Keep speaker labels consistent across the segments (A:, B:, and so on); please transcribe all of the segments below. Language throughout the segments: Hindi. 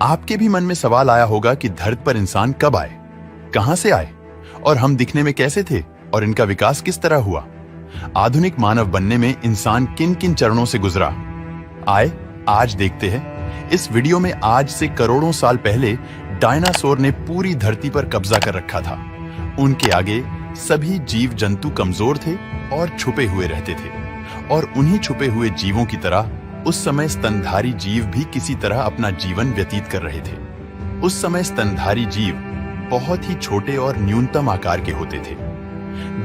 A: आपके भी मन में सवाल आया होगा कि धरती पर इंसान कब आए, कहां से आए और हम दिखने में कैसे थे और इनका विकास किस तरह हुआ। आधुनिक मानव बनने में इंसान किन किन चरणों से गुजरा, आए आज देखते हैं। इस वीडियो में आज से करोड़ों साल पहले डायनासोर ने पूरी धरती पर कब्जा कर रखा था। उनके आगे सभी जीव जंतु कमजोर थे और छुपे हुए रहते थे, और उन्हीं छुपे हुए जीवों की तरह उस समय स्तनधारी जीव भी किसी तरह अपना जीवन व्यतीत कर रहे थे। उस समय स्तनधारी जीव बहुत ही छोटे और न्यूनतम आकार के होते थे,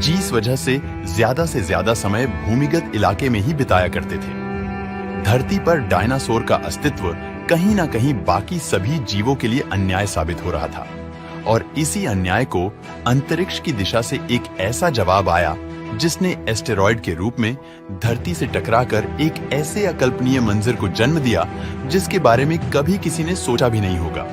A: जिस वजह से ज्यादा समय भूमिगत इलाके में ही बिताया करते थे। धरती पर डायनासोर का अस्तित्व कहीं ना कहीं बाकी सभी जीवों के लिए अन्याय साबित हो रहा था, और इसी अन्याय को अंतरिक्ष की दिशा से एक ऐसा जवाब आया जिसने एस्टेरॉयड के रूप में धरती से टकराकर एक ऐसे अकल्पनीय मंजर को जन्म दिया जिसके बारे में कभी किसी ने सोचा भी नहीं होगा।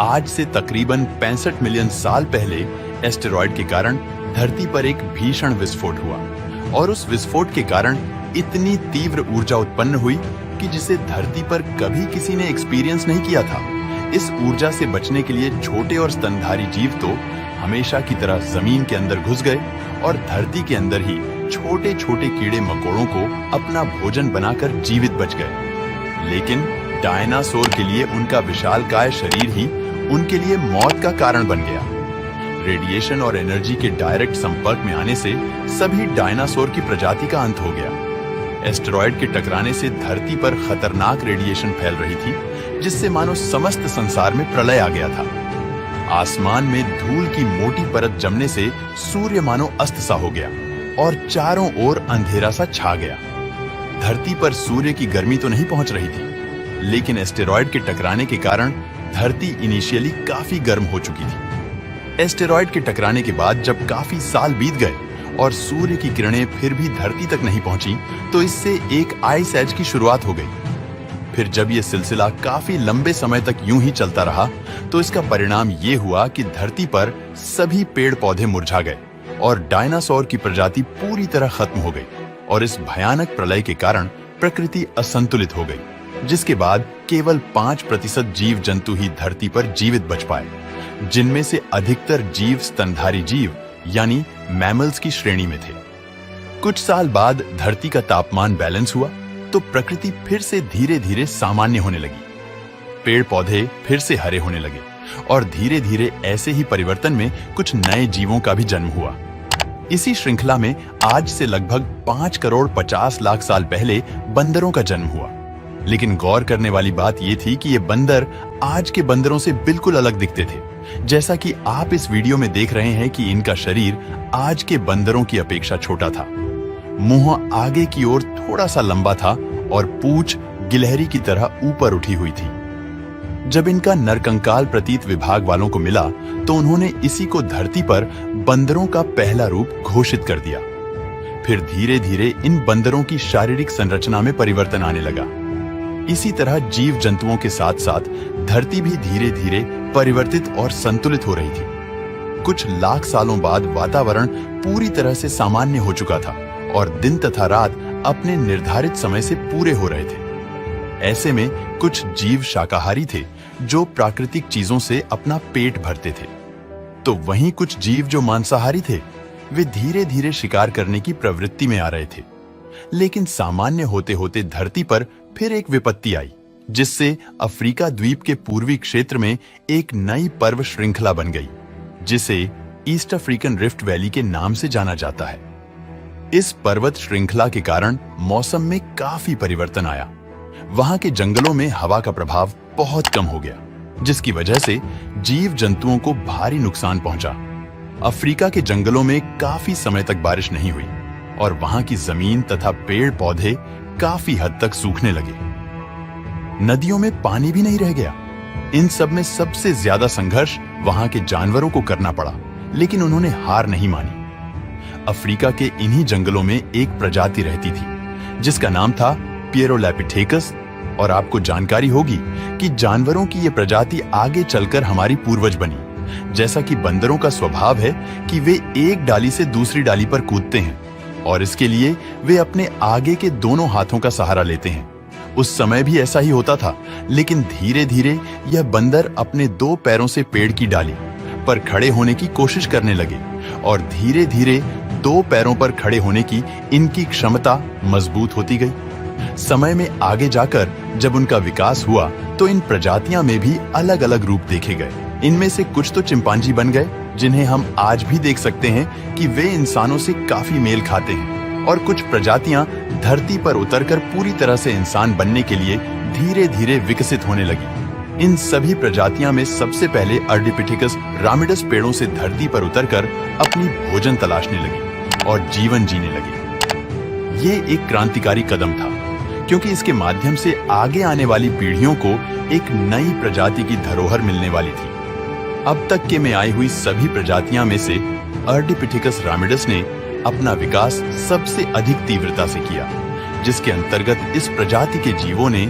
A: आज से तकरीबन 65 मिलियन साल पहले एस्टेरॉयड के कारण धरती पर एक भीषण विस्फोट हुआ, और उस विस्फोट के कारण इतनी तीव्र ऊर्जा उत्पन्न हुई कि जिसे धरती पर कभी किसी ने एक्सपीरियंस नहीं किया था। इस ऊर्जा से बचने के लिए छोटे और स्तनधारी जीव तो हमेशा की तरह जमीन के अंदर घुस गए और धरती के अंदर ही छोटे छोटे कीड़े मकोड़ों को अपना भोजन बनाकर जीवित बच गए। लेकिन डायनासोर के लिए उनका विशालकाय शरीर ही उनके लिए मौत का कारण बन गया। रेडिएशन और एनर्जी के डायरेक्ट संपर्क में आने से सभी डायनासोर की प्रजाति का अंत हो गया। एस्टेरॉयड के टकराने से धरती पर खतरनाक रेडिएशन फैल रही थी, जिससे मानो समस्त संसार में प्रलय आ गया था। आसमान में धूल की मोटी परत जमने से सूर्य मानो अस्त सा हो गया और चारों ओर अंधेरा सा छा गया। धरती पर सूर्य की गर्मी तो नहीं पहुंच रही थी, लेकिन एस्टेरॉयड के टकराने के कारण धरती इनिशियली काफी गर्म हो चुकी थी। एस्टेरॉयड के टकराने के बाद जब काफी साल बीत गए और सूर्य की किरणें फिर भी धरती तक नहीं पहुंची, तो इससे एक आइस एज की शुरुआत हो गई। फिर जब यह सिलसिला काफी लंबे समय तक यूं ही चलता रहा, तो इसका परिणाम ये हुआ कि धरती पर सभी पेड़ पौधे मुरझा गए और डायनासोर की प्रजाति पूरी तरह खत्म हो गई, और इस भयानक प्रलय के कारण प्रकृति असंतुलित हो गई, जिसके बाद केवल 5% जीव जंतु ही धरती पर जीवित बच पाए, जिनमें से अधिकतर जीव स्तनधारी जीव यानी मैमल्स की श्रेणी में थे। कुछ साल बाद धरती का तापमान बैलेंस हुआ, तो प्रकृति फिर से धीरे धीरे सामान्य होने लगी। पेड़ पौधे फिर से हरे होने लगे, और धीरे धीरे ऐसे ही परिवर्तन में कुछ नए जीवों का भी जन्म हुआ। इसी श्रृंखला में आज से लगभग 5 करोड़ 50 लाख साल पहले बंदरों का जन्म हुआ। लेकिन गौर करने वाली बात यह थी कि ये बंदर आज के बंदरों से बिल्कुल अलग दिखते थे। जैसा कि आप इस वीडियो में देख रहे हैं कि इनका शरीर आज के बंदरों की अपेक्षा छोटा था। मुंह आगे की ओर थोड़ा सा लंबा था और पूंछ गिलहरी की तरह ऊपर उठी हुई थी। जब इनका नरकंकाल प्रतीत विभाग वालों को मिला, तो उन्होंने इसी को धरती पर बंदरों का पहला रूप घोषित कर दिया। फिर धीरे धीरे इन बंदरों की शारीरिक संरचना में परिवर्तन आने लगा। इसी तरह जीव जंतुओं के साथ साथ धरती भी धीरे धीरे परिवर्तित और संतुलित हो रही थी। कुछ लाख सालों बाद वातावरण पूरी तरह से सामान्य हो चुका था, और दिन तथा रात अपने निर्धारित समय से पूरे हो रहे थे। ऐसे में कुछ जीव शाकाहारी थे जो प्राकृतिक चीजों से अपना पेट भरते थे, तो वहीं कुछ जीव जो मांसाहारी थे, वे धीरे धीरे शिकार करने की प्रवृत्ति में आ रहे थे। लेकिन सामान्य होते होते धरती पर फिर एक विपत्ति आई, जिससे अफ्रीका द्वीप के पूर्वी क्षेत्र में एक नई पर्व श्रृंखला बन गई, जिसे ईस्ट अफ्रीकन रिफ्ट वैली के नाम से जाना जाता है। इस पर्वत श्रृंखला के कारण मौसम में काफी परिवर्तन आया। वहां के जंगलों में हवा का प्रभाव बहुत कम हो गया, जिसकी वजह से जीव जंतुओं को भारी नुकसान पहुंचा। अफ्रीका के जंगलों में काफी समय तक बारिश नहीं हुई, और वहां की जमीन तथा पेड़ पौधे काफी हद तक सूखने लगे। नदियों में पानी भी नहीं रह गया। इन सब में सबसे ज्यादा संघर्ष वहां के जानवरों को करना पड़ा, लेकिन उन्होंने हार नहीं मानी। अफ्रीका के इन्हीं जंगलों में एक प्रजाति रहती थी जिसका नाम था पियरोलैपिथेकस, और आपको जानकारी होगी कि जानवरों की यह प्रजाति आगे चलकर हमारी पूर्वज बनी। जैसा कि बंदरों का स्वभाव है कि वे एक डाली से दूसरी डाली पर कूदते हैं, और इसके लिए वे अपने आगे के दोनों हाथों का सहारा लेते हैं। उस समय भी ऐसा ही होता था, लेकिन धीरे धीरे यह बंदर अपने 2 पैरों से पेड़ की डाली पर खड़े होने की कोशिश करने लगे और धीरे धीरे 2 पैरों पर खड़े होने की इनकी क्षमता मजबूत होती गई। समय में आगे जाकर जब उनका विकास हुआ तो इन प्रजातियां में भी अलग अलग रूप देखे गए। इनमें से कुछ तो चिंपांजी बन गए, जिन्हें हम आज भी देख सकते हैं कि वे इंसानों से काफी मेल खाते हैं, और कुछ प्रजातियां धरती पर उतरकर पूरी तरह से इंसान बनने के लिए धीरे धीरे विकसित होने लगी। इन सभी प्रजातियां में सबसे पहले अर्डिपिथेकस रामिडस पेड़ों से धरती पर उतरकर अपनी भोजन तलाशने लगी और जीवन जीने लगी। ये एक क्रांतिकारी कदम था, क्योंकि इसके माध्यम से आगे आने वाली पीढ़ियों को एक नई प्रजाति की धरोहर मिलने वाली थी। अब तक के में आई हुई सभी प्रजातियां में से अर्डिपिथेकस रामिडस ने अपना विकास सबसे अधिक तीव्रता से किया, जिसके अंतर्गत इस प्रजाति के जीवों ने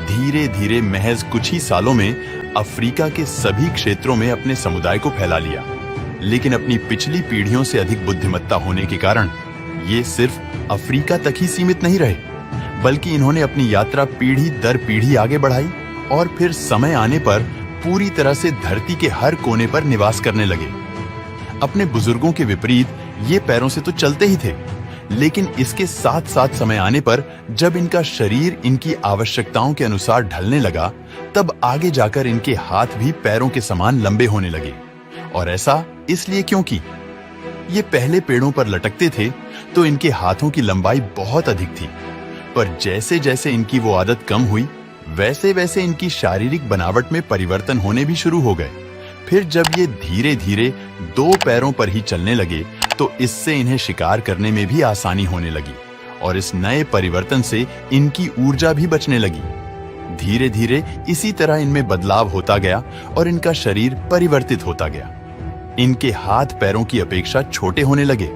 A: धीरे धीरे महज कुछ ही सालों में अफ्रीका के सभी क्षेत्रों में अपने समुदाय को फैला लिया। लेकिन अपनी पिछली पीढ़ियों से अधिक बुद्धिमत्ता होने के कारण ये सिर्फ अफ्रीका तक ही सीमित नहीं रहे, बल्कि इन्होंने अपनी यात्रा पीढ़ी दर पीढ़ी आगे बढ़ाई और फिर समय आने पर पूरी तरह से धरती के हर कोने पर निवास करने लगे। अपने बुजुर्गों के विपरीत ये पैरों से तो चलते ही थे, लेकिन इसके साथ साथ समय आने पर जब इनका शरीर इनकी आवश्यकताओं के अनुसार ढलने लगा, तब आगे जाकर इनके हाथ भी पैरों के समान लंबे होने लगे। और ऐसा इसलिए क्योंकि ये पहले पेड़ों पर लटकते थे तो इनके हाथों की लंबाई बहुत अधिक थी, पर जैसे जैसे इनकी वो आदत कम हुई, वैसे वैसे इनकी शारीरिक बनावट में परिवर्तन होने भी शुरू हो गए। फिर जब ये धीरे धीरे 2 पैरों पर ही चलने लगे तो इससे इन्हें शिकार करने में भी आसानी होने लगी और इस नए परिवर्तन से इनकी ऊर्जा भी बचने लगी। धीरे धीरे इसी तरह इनमें बदलाव होता गया और इनका शरीर परिवर्तित होता गया। इनके हाथ पैरों की अपेक्षा छोटे होने लगे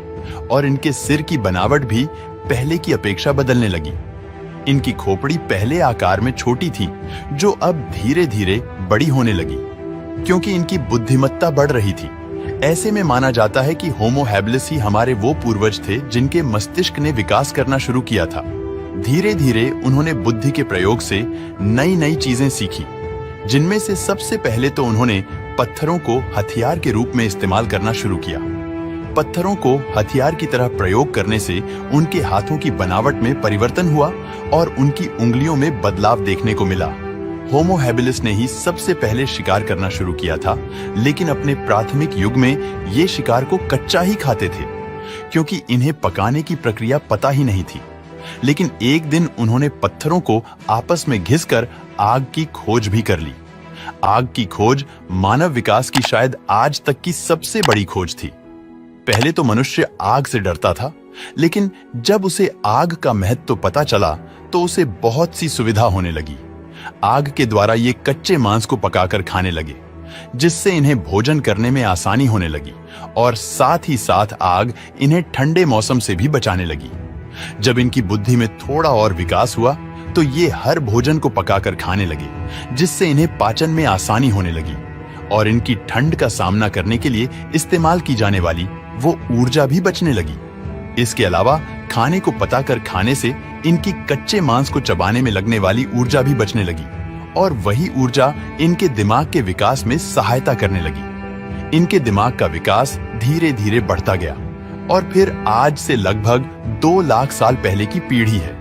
A: और इनके सिर की बनावट भी पहले की अपेक्षा बदलने लगी। इनकी खोपड़ी पहले आकार में छोटी थी, जो अब धीरे धीरे बड़ी होने लगी, क्योंकि इनकी बुद्धिमत्ता बढ़ रही थी। ऐसे में माना जाता है कि होमो हैबिलिस ही हमारे वो पूर्वज थे जिनके मस्तिष्क ने विकास करना शुरू किया था। धीरे धीरे उन्होंने बुद्धि के प्रयोग से नई नई चीजें सीखी, जिनमें से सबसे पहले तो उन्होंने पत्थरों को हथियार के रूप में इस्तेमाल करना शुरू किया। पत्थरों को हथियार की तरह प्रयोग करने से उनके हाथों की बनावट में परिवर्तन हुआ और उनकी उंगलियों में बदलाव देखने को मिला। होमो हैबिलिस ने ही सबसे पहले शिकार करना शुरू किया था, लेकिन अपने प्राथमिक युग में ये शिकार को कच्चा ही खाते थे, क्योंकि इन्हें पकाने की प्रक्रिया पता ही नहीं थी। लेकिन एक दिन उन्होंने पत्थरों को आपस में घिसकर आग की खोज भी कर ली। आग की खोज मानव विकास की शायद आज तक की सबसे बड़ी खोज थी। पहले तो मनुष्य आग से डरता था, लेकिन जब उसे आग का महत्व पता चला तो उसे बहुत सी सुविधा होने लगी। आग के द्वारा ये कच्चे मांस को पकाकर खाने लगे, जिससे इन्हें भोजन करने में आसानी होने लगी और साथ ही साथ आग इन्हें ठंडे मौसम से भी बचाने लगी। जब इनकी बुद्धि में थोड़ा और विकास हुआ तो ये हर भोजन को पकाकर खाने लगे, जिससे इन्हें पाचन में आसानी होने लगी और इनकी ठंड का सामना करने के लिए इस्तेमाल की जाने वाली वो ऊर्जा भी बचने लगी। इसके अलावा खाने को पकाकर खाने से इनकी कच्चे मांस को चबाने में लगने वाली ऊर्जा भी बचने लगी और वही ऊर्जा इनके दिमाग के विकास में सहायता करने लगी। इनके दिमाग का विकास धीरे धीरे बढ़ता गया और फिर आज से लगभग 2 लाख साल पहले की पीढ़ी है।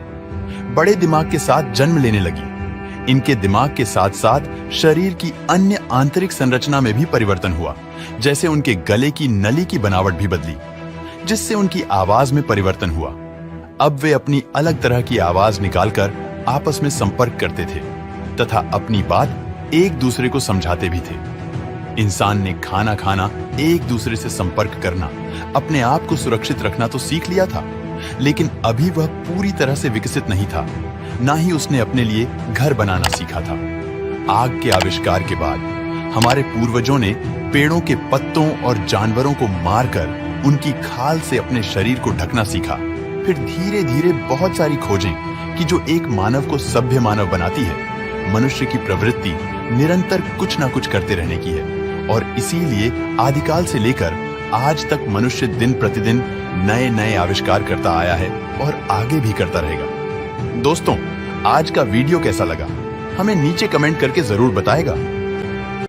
A: बड़े दिमाग के साथ जन्म लेने लगी। इनके दिमाग के साथ साथ शरीर की अन्य आंतरिक संरचना में भी परिवर्तन हुआ, जैसे उनके गले की नली की बनावट भी बदली, जिससे उनकी आवाज में परिवर्तन हुआ। अब वे अपनी अलग तरह की आवाज निकालकर आपस में संपर्क करते थे तथा अपनी बात एक दूसरे को समझाते भी थे। इंसान ने खाना खाना, एक दूसरे से संपर्क करना, अपने आप को सुरक्षित रखना तो सीख लिया था, लेकिन अभी वह पूरी तरह से विकसित नहीं था। ना ही उसने अपने लिए घर बनाना सीखा था। आग के आविष्कार के बाद हमारे पूर्वजों ने पेड़ों के पत्तों और जानवरों को मारकर उनकी खाल से अपने शरीर को ढकना सीखा। फिर धीरे धीरे बहुत सारी खोजें कि जो एक मानव को सभ्य मानव बनाती है। मनुष्य की प्रवृत्ति निरंतर कुछ ना कुछ करते रहने की है और इसीलिए आदिकाल से लेकर आज तक मनुष्य दिन प्रतिदिन नए नए आविष्कार करता आया है और आगे भी करता रहेगा। दोस्तों, आज का वीडियो कैसा लगा हमें नीचे कमेंट करके जरूर बताएगा।